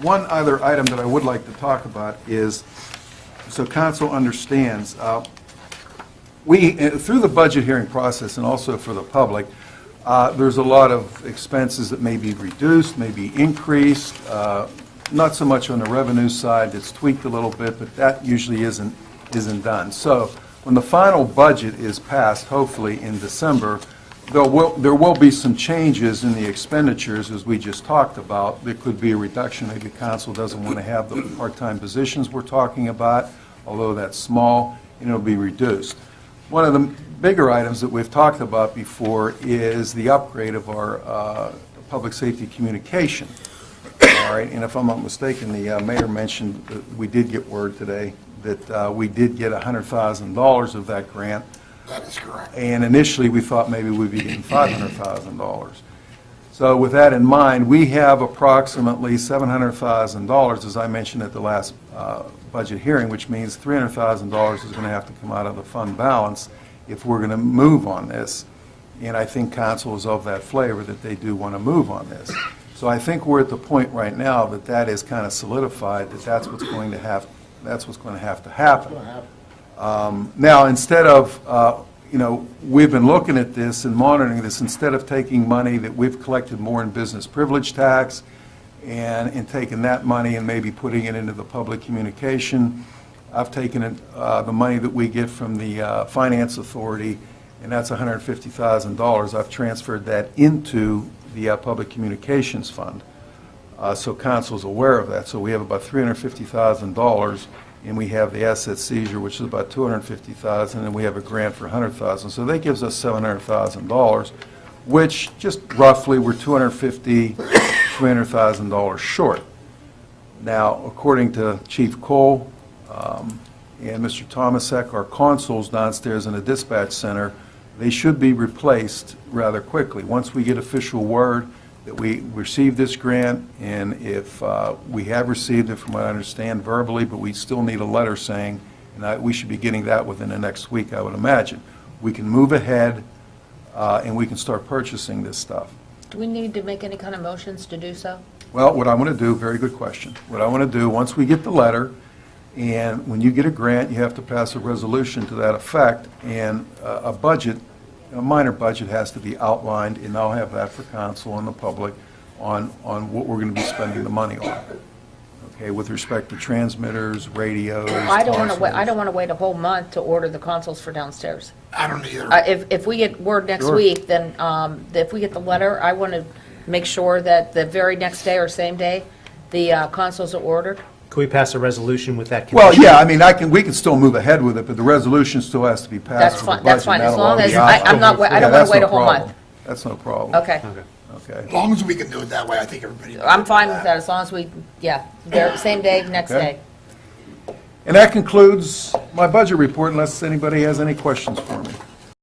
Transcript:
one other item that I would like to talk about is, so council understands, through the budget hearing process and also for the public, there's a lot of expenses that may be reduced, may be increased, not so much on the revenue side, it's tweaked a little bit, but that usually isn't done. So when the final budget is passed, hopefully in December, there will be some changes in the expenditures, as we just talked about. There could be a reduction. Maybe council doesn't want to have the part-time positions we're talking about, although that's small, and it'll be reduced. One of the bigger items that we've talked about before is the upgrade of our public safety communication. All right, and if I'm not mistaken, the mayor mentioned that we did get word today that we did get $100,000 of that grant. That is correct. And initially, we thought maybe we'd be getting $500,000. So with that in mind, we have approximately $700,000, as I mentioned at the last budget hearing, which means $300,000 is going to have to come out of the fund balance if we're going to move on this. And I think council is of that flavor that they do want to move on this. So I think we're at the point right now that that is kind of solidified, that that's what's going to have to happen. Now, instead of, we've been looking at this and monitoring this, instead of taking money that we've collected more in business privilege tax and taking that money and maybe putting it into the public communication, I've taken the money that we get from the Finance Authority, and that's $150,000. I've transferred that into the Public Communications Fund. So council's aware of that. So we have about $350,000, and we have the asset seizure, which is about $250,000, and we have a grant for $100,000. So that gives us $700,000, which just roughly we're $250,000, $300,000 short. Now, according to Chief Cole and Mr. Tomasek, our consoles downstairs in the dispatch center, they should be replaced rather quickly. Once we get official word that we received this grant, and if we have received it, from what I understand, verbally, but we still need a letter saying, and we should be getting that within the next week, I would imagine. We can move ahead, and we can start purchasing this stuff. Do we need to make any kind of motions to do so? Well, what I want to do, very good question. What I want to do, once we get the letter, and when you get a grant, you have to pass a resolution to that effect, and a budget, a minor budget has to be outlined, and I'll have that for council and the public on what we're going to be spending the money on. Okay, with respect to transmitters, radios. I don't want to wait a whole month to order the consoles for downstairs. I don't either. If we get word next Sure. week, then if we get the letter, I want to make sure that the very next day or same day, the consoles are ordered. Can we pass a resolution with that condition? Well, yeah, I mean, we can still move ahead with it, but the resolution still has to be passed. That's for the fine. budget, That's fine. and As that'll long all as be I outlined. don't want to that's wait no a whole problem. month. That's no problem. Okay. Okay. As long as we can do it that way, I think everybody. I'm fine with that, as long as we, same day, next Okay. day. And that concludes my budget report, unless anybody has any questions for me.